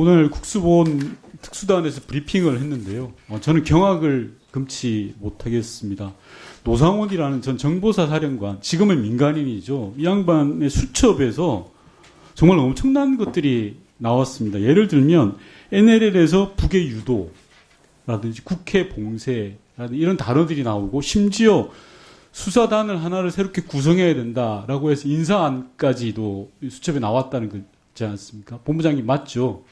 오늘 국수본 특수단에서 브리핑을 했는데요. 저는 경악을 금치 못하겠습니다. 노상원이라는 전 정보사 사령관, 지금은 민간인이죠. 이 양반의 수첩에서 정말 엄청난 것들이 나왔습니다. 예를 들면 NLL에서 북의 유도라든지 국회 봉쇄라든지 이런 단어들이 나오고, 심지어 수사단을 하나를 새롭게 구성해야 된다라고 해서 인사안까지도 수첩에 나왔다는 거지 않습니까? 본부장님 맞죠?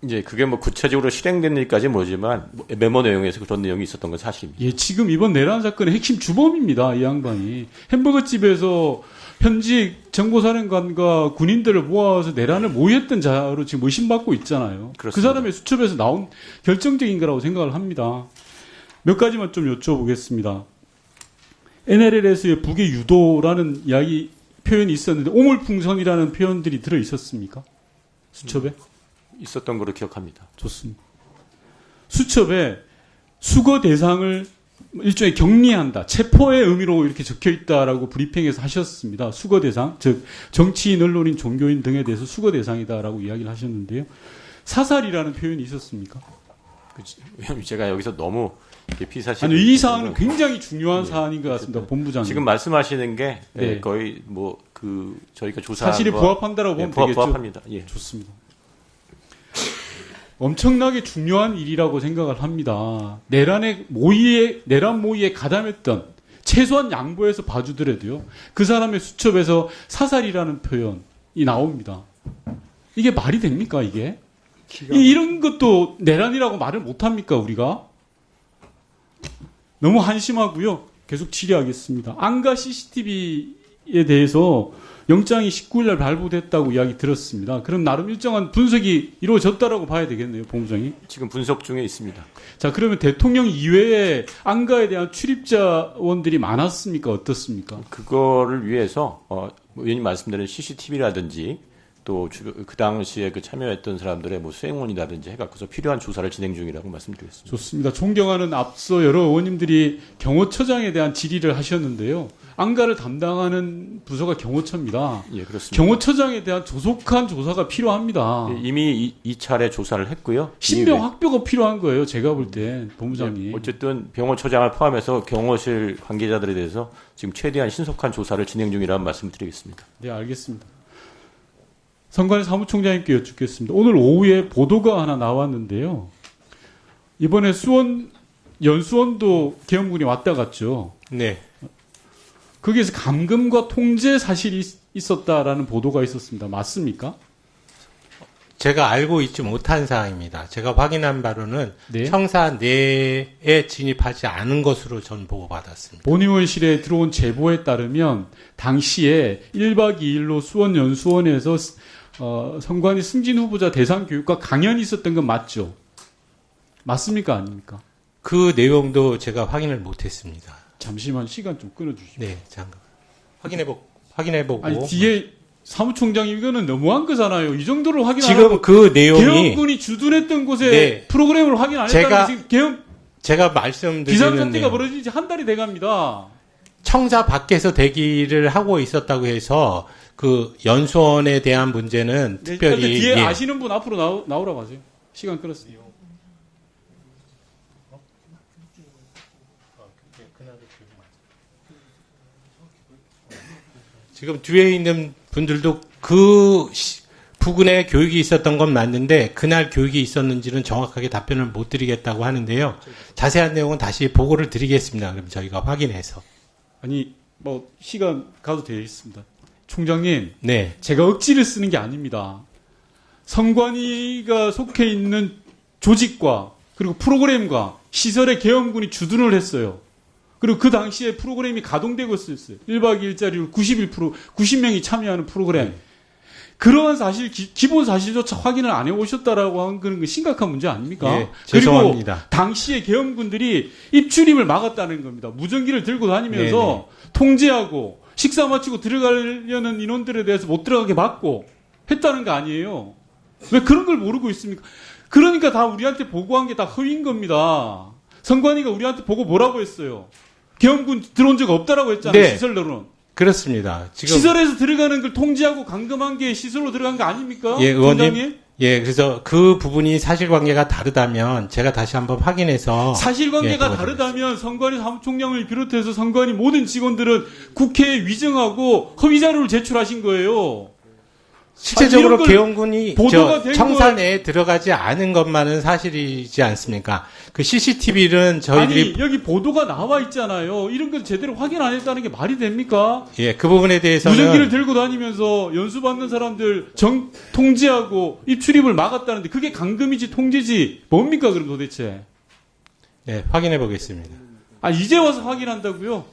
이제 그게 뭐 구체적으로 실행된 일까지 모르지만 메모 내용에서 그런 내용이 있었던 건 사실입니다. 예, 지금 이번 내란 사건의 핵심 주범입니다. 이 양반이 햄버거 집에서 현직 정보사령관과 군인들을 모아서 내란을 모의했던 자로 지금 의심받고 있잖아요. 그렇습니다. 그 사람의 수첩에서 나온 결정적인 거라고 생각을 합니다. 몇 가지만 좀 여쭤보겠습니다. NLL에서의 북의 유도라는 이야기 표현이 있었는데 오물풍선이라는 표현들이 들어 있었습니까? 수첩에? 있었던 걸로 기억합니다. 좋습니다. 수첩에 수거 대상을 일종의 격리한다, 체포의 의미로 이렇게 적혀 있다라고 브리핑에서 하셨습니다. 수거 대상, 즉 정치인, 언론인, 종교인 등에 대해서 수거 대상이다라고 이야기를 하셨는데요. 사살이라는 표현이 있었습니까? 왜냐하면 제가 여기서 너무 피사실. 아니, 이 사안은 굉장히 중요한 사안인 것 같습니다, 본부장님. 지금 말씀하시는 게 네. 거의 뭐 저희가 조사한 사실에 부합한다라고 보면 되겠죠. 부합합니다. 예. 좋습니다. 엄청나게 중요한 일이라고 생각을 합니다. 내란 모의에 가담했던, 최소한 양보해서 봐주더라도요, 그 사람의 수첩에서 사살이라는 표현이 나옵니다. 이게 말이 됩니까, 이게? 이런 것도 내란이라고 말을 못합니까, 우리가? 너무 한심하고요. 계속 질의하겠습니다. 안가 CCTV에 대해서 영장이 19일 날 발부됐다고 이야기 들었습니다. 그럼 나름 일정한 분석이 이루어졌다라고 봐야 되겠네요, 본부장님. 지금 분석 중에 있습니다. 자, 그러면 대통령 이외에 안가에 대한 출입자원들이 많았습니까? 어떻습니까? 그거를 위해서 의원님 말씀드린 CCTV라든지 또 그 당시에 참여했던 사람들의 뭐 수행원이라든지 해갖고서 필요한 조사를 진행 중이라고 말씀드리겠습니다. 좋습니다. 존경하는 앞서 여러 의원님들이 경호처장에 대한 질의를 하셨는데요. 안가를 담당하는 부서가 경호처입니다. 예, 그렇습니다. 경호처장에 대한 조속한 조사가 필요합니다. 이미 2차례 조사를 했고요. 신병 확보가 필요한 거예요. 제가 볼 때, 본부장님. 어쨌든 병원처장을 포함해서 경호실 관계자들에 대해서 지금 최대한 신속한 조사를 진행 중이라는 말씀드리겠습니다. 네, 알겠습니다. 선관위 사무총장님께 여쭙겠습니다. 오늘 오후에 보도가 하나 나왔는데요. 이번에 연수원도 계엄군이 왔다 갔죠. 네. 거기에서 감금과 통제 사실이 있었다라는 보도가 있었습니다. 맞습니까? 제가 알고 있지 못한 사항입니다. 제가 확인한 바로는 네. 청사 내에 진입하지 않은 것으로 전 보고받았습니다. 본의원실에 들어온 제보에 따르면 당시에 1박 2일로 수원연수원에서 선관위 승진 후보자 대상 교육과 강연이 있었던 건 맞죠? 맞습니까? 아닙니까? 그 내용도 제가 확인을 못했습니다. 잠시만 시간 좀 끊어주시죠. 네, 잠깐 확인해보고. 아니, 뒤에 사무총장이 이거는 너무한 거잖아요. 이 정도로 확인 안 지금 하고 그 내용이 계엄군이 주둔했던 곳에 네. 프로그램을 확인 안 했다는 게 지금 제가 말씀드리는 비상사태가 내용. 벌어진 지 한 달이 돼갑니다. 청사 밖에서 대기를 하고 있었다고 해서 그 연수원에 대한 문제는 네, 특별히 뒤에 예. 아시는 분 앞으로 나오라고 하세요. 시간 끊었습니다. 지금 뒤에 있는 분들도 그 부근에 교육이 있었던 건 맞는데 그날 교육이 있었는지는 정확하게 답변을 못 드리겠다고 하는데요. 자세한 내용은 다시 보고를 드리겠습니다. 그럼 저희가 확인해서. 아니, 뭐 시간 가도 되겠습니다. 총장님, 네. 제가 억지를 쓰는 게 아닙니다. 선관위가 속해 있는 조직과 그리고 프로그램과 시설의 계엄군이 주둔을 했어요. 그리고 그 당시에 프로그램이 가동되고 있었어요. 1박 2일짜리로 90명이 참여하는 프로그램. 그러한 사실, 기본 사실조차 확인을 안 해오셨다라고 하는 건 심각한 문제 아닙니까? 예, 죄송합니다. 그리고 당시에 계엄군들이 입출입을 막았다는 겁니다. 무전기를 들고 다니면서 네네. 통제하고 식사 마치고 들어가려는 인원들에 대해서 못 들어가게 막고 했다는 거 아니에요? 왜 그런 걸 모르고 있습니까? 그러니까 다 우리한테 보고한 게 다 허위인 겁니다. 선관위가 우리한테 보고 뭐라고 했어요? 계엄군 들어온 적 없다라고 했잖아요. 네. 시설로는. 그렇습니다. 지금 시설에서 들어가는 걸 통제하고 감금한 게 시설로 들어간 거 아닙니까? 예, 의원님. 총장님? 예, 그래서 그 부분이 사실관계가 다르다면 제가 다시 한번 확인해서 사실관계가 예, 다르다면 선관위 사무총장을 비롯해서 선관위 모든 직원들은 국회에 위증하고 허위 자료를 제출하신 거예요. 실제적으로 이런 걸 계엄군이 보도가 된 청사내에 들어가지 않은 것만은 사실이지 않습니까? 그 CCTV는 저희들이 아니 여기 보도가 나와 있잖아요. 이런 걸 제대로 확인 안 했다는 게 말이 됩니까? 예, 그 부분에 대해서는 무전기를 들고 다니면서 연수받는 사람들 통제하고 입출입을 막았다는데 그게 감금이지 통제지 뭡니까 그럼 도대체? 네, 확인해 보겠습니다. 아 이제 와서 확인한다고요?